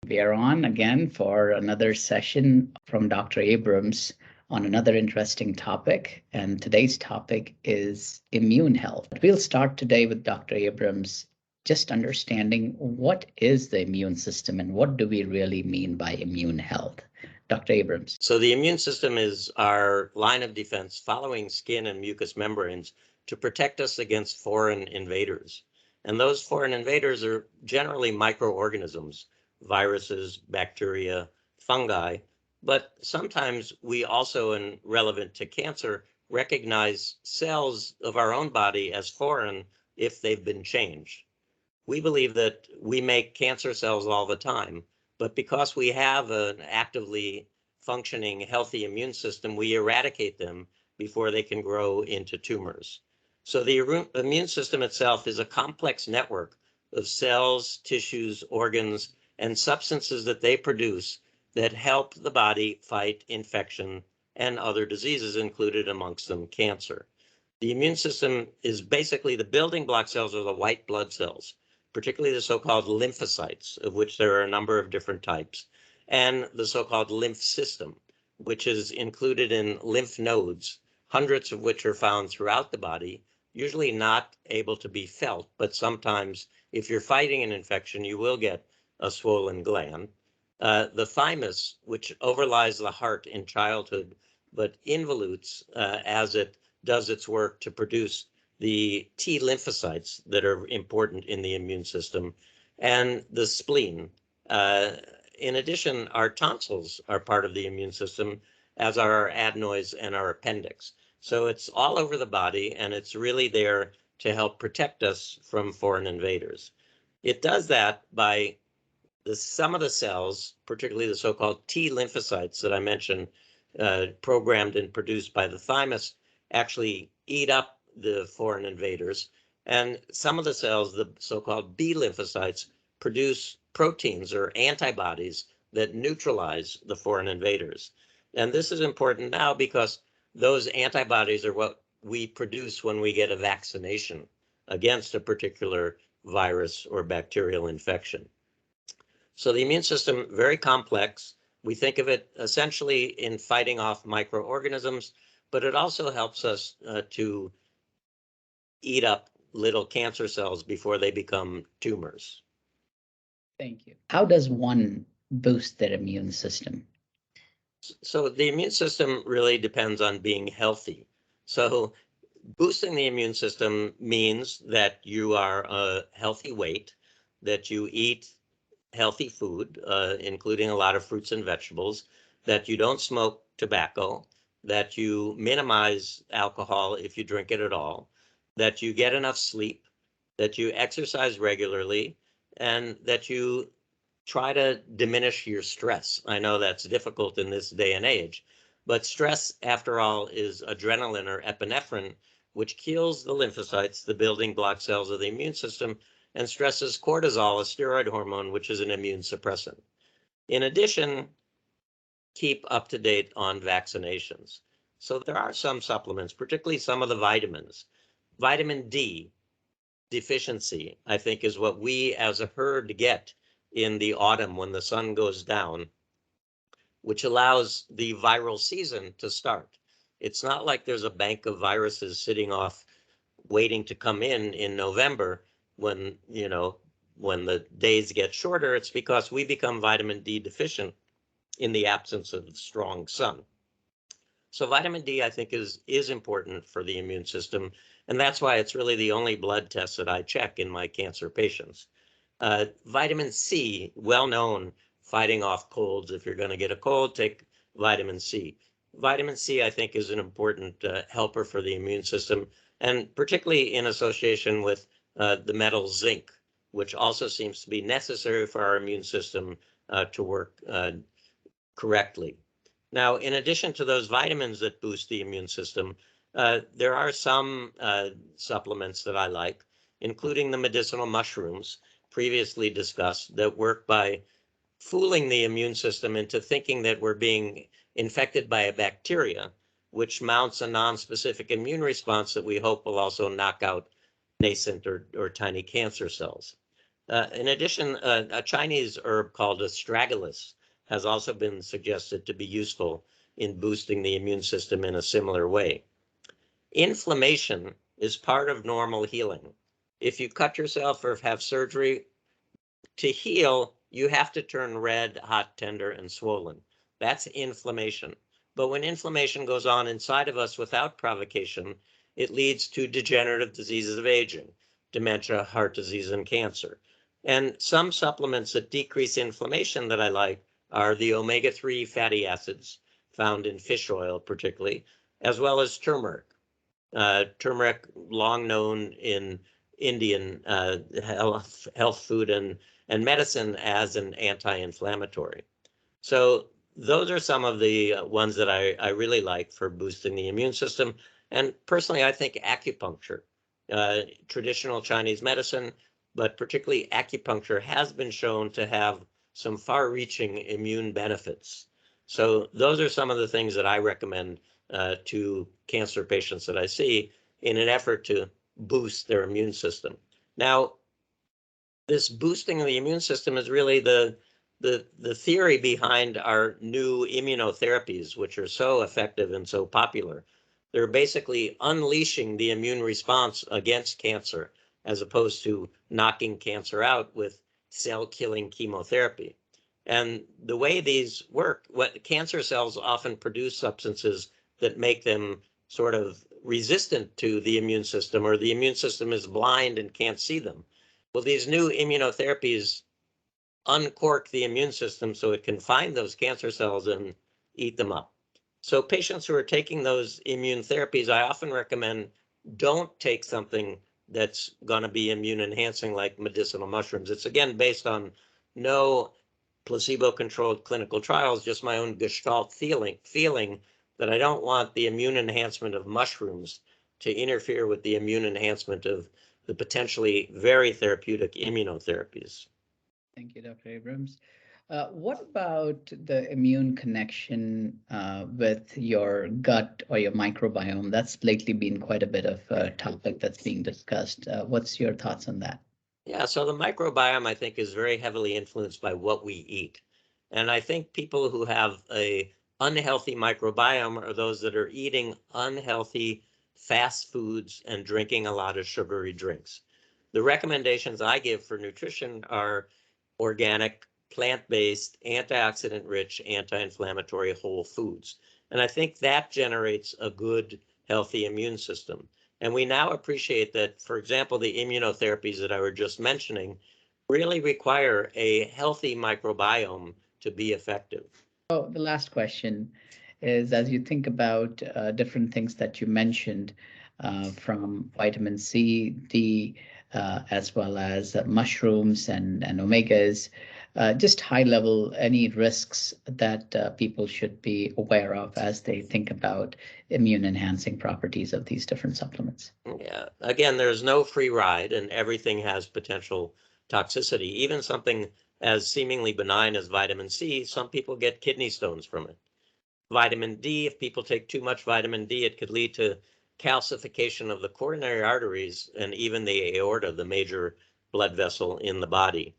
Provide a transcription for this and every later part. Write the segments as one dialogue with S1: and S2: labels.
S1: We are on again for another session from Dr. Abrams on another interesting topic. And today's topic is immune health. We'll start today with Dr. Abrams just understanding what is the immune system and what do we really mean by immune health. Dr. Abrams.
S2: So the immune system is our line of defense following skin and mucous membranes to protect us against foreign invaders. And those foreign invaders are generally microorganisms, viruses, bacteria, fungi. But sometimes we also, and relevant to cancer, recognize cells of our own body as foreign if they've been changed. We believe that we make cancer cells all the time, but because we have an actively functioning, healthy immune system, we eradicate them before they can grow into tumors. So the immune system itself is a complex network of cells, tissues, organs, and substances that they produce that help the body fight infection and other diseases, included amongst them cancer. The immune system is basically the building block cells are the white blood cells, particularly the so-called lymphocytes, of which there are a number of different types, and the so-called lymph system, which is included in lymph nodes, hundreds of which are found throughout the body, usually not able to be felt, but sometimes if you're fighting an infection, you will get a swollen gland. The thymus, which overlies the heart in childhood, but involutes as it does its work to produce the T lymphocytes that are important in the immune system, and the spleen. In addition, our tonsils are part of the immune system, as are our adenoids and our appendix. So it's all over the body, and it's really there to help protect us from foreign invaders. It does that by some of the cells, particularly the so-called T lymphocytes that I mentioned, programmed and produced by the thymus, actually eat up the foreign invaders. And some of the cells, the so-called B lymphocytes, produce proteins or antibodies that neutralize the foreign invaders. And this is important now because those antibodies are what we produce when we get a vaccination against a particular virus or bacterial infection. So the immune system, very complex. We think of it essentially in fighting off microorganisms, but it also helps us to eat up little cancer cells before they become tumors.
S1: Thank you. How does one boost their immune system?
S2: So the immune system really depends on being healthy. So boosting the immune system means that you are a healthy weight, that you eat healthy food, including a lot of fruits and vegetables, that you don't smoke tobacco, that you minimize alcohol if you drink it at all, that you get enough sleep, that you exercise regularly, and that you try to diminish your stress. I know that's difficult in this day and age, but stress, after all, is adrenaline or epinephrine, which kills the lymphocytes, the building block cells of the immune system, and stresses cortisol, a steroid hormone, which is an immune suppressant. In addition, keep up to date on vaccinations. So there are some supplements, particularly some of the vitamins. Vitamin D deficiency, I think, is what we as a herd get in the autumn when the sun goes down, which allows the viral season to start. It's not like there's a bank of viruses sitting off waiting to come in November when, when the days get shorter. It's because we become vitamin D deficient in the absence of strong sun. So vitamin D, I think, is important for the immune system. And that's why it's really the only blood test that I check in my cancer patients. Vitamin C, well known, fighting off colds. If you're going to get a cold, take vitamin C. Vitamin C, I think, is an important helper for the immune system, and particularly in association with the metal zinc, which also seems to be necessary for our immune system to work correctly. Now, in addition to those vitamins that boost the immune system, there are some supplements that I like, including the medicinal mushrooms previously discussed, that work by fooling the immune system into thinking that we're being infected by a bacteria, which mounts a non-specific immune response that we hope will also knock out nascent or tiny cancer cells. In addition, a Chinese herb called astragalus has also been suggested to be useful in boosting the immune system in a similar way. Inflammation is part of normal healing. If you cut yourself or have surgery, to heal, you have to turn red, hot, tender, and swollen. That's inflammation. But when inflammation goes on inside of us without provocation, it leads to degenerative diseases of aging, dementia, heart disease, and cancer. And some supplements that decrease inflammation that I like are the omega-3 fatty acids found in fish oil, particularly, as well as turmeric. Turmeric, long known in Indian health food and medicine as an anti-inflammatory. So those are some of the ones that I really like for boosting the immune system. And personally, I think acupuncture, traditional Chinese medicine, but particularly acupuncture has been shown to have some far-reaching immune benefits. So those are some of the things that I recommend to cancer patients that I see in an effort to boost their immune system. Now, this boosting of the immune system is really the theory behind our new immunotherapies, which are so effective and so popular. They're basically unleashing the immune response against cancer, as opposed to knocking cancer out with cell-killing chemotherapy. And the way these work, what cancer cells often produce substances that make them sort of resistant to the immune system, or the immune system is blind and can't see them. Well, these new immunotherapies uncork the immune system so it can find those cancer cells and eat them up. So patients who are taking those immune therapies, I often recommend don't take something that's going to be immune enhancing like medicinal mushrooms. It's again based on no placebo-controlled clinical trials, just my own gestalt feeling that I don't want the immune enhancement of mushrooms to interfere with the immune enhancement of the potentially very therapeutic immunotherapies.
S1: Thank you, Dr. Abrams. What about the immune connection with your gut or your microbiome? That's lately been quite a bit of a topic that's being discussed. What's your thoughts on that?
S2: Yeah, so the microbiome, I think, is very heavily influenced by what we eat. And I think people who have a unhealthy microbiome are those that are eating unhealthy fast foods and drinking a lot of sugary drinks. The recommendations I give for nutrition are organic, plant-based, antioxidant-rich, anti-inflammatory whole foods. And I think that generates a good, healthy immune system. And we now appreciate that, for example, the immunotherapies that I were just mentioning really require a healthy microbiome to be effective.
S1: Oh, the last question is, as you think about different things that you mentioned, from vitamin C, D, as well as mushrooms and omegas, just high level, any risks that people should be aware of as they think about immune enhancing properties of these different supplements?
S2: Yeah, again, there's no free ride and everything has potential toxicity. Even something as seemingly benign as vitamin C, some people get kidney stones from it. Vitamin D, if people take too much vitamin D, it could lead to calcification of the coronary arteries and even the aorta, the major blood vessel in the body.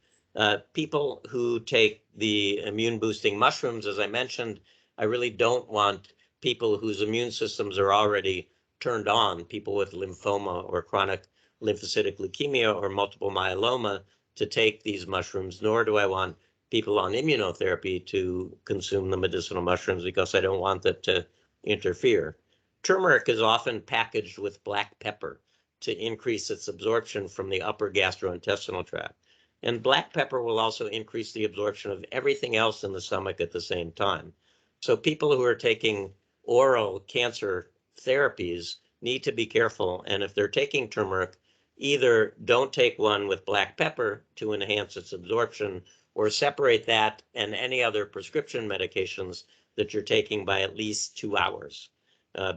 S2: People who take the immune boosting mushrooms, as I mentioned, I really don't want people whose immune systems are already turned on, people with lymphoma or chronic lymphocytic leukemia or multiple myeloma, to take these mushrooms, nor do I want people on immunotherapy to consume the medicinal mushrooms, because I don't want that to interfere. Turmeric is often packaged with black pepper to increase its absorption from the upper gastrointestinal tract. And black pepper will also increase the absorption of everything else in the stomach at the same time. So people who are taking oral cancer therapies need to be careful. And if they're taking turmeric, either don't take one with black pepper to enhance its absorption, or separate that and any other prescription medications that you're taking by at least 2 hours,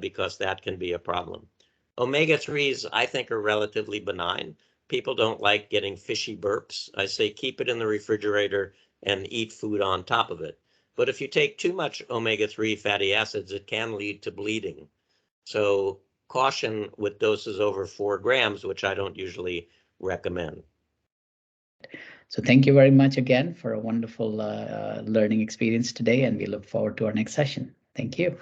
S2: because that can be a problem. Omega-3s, I think, are relatively benign. People don't like getting fishy burps. I say keep it in the refrigerator and eat food on top of it. But if you take too much omega-3 fatty acids, it can lead to bleeding. So caution with doses over 4 grams, which I don't usually recommend.
S1: So thank you very much again for a wonderful learning experience today, and we look forward to our next session. Thank you.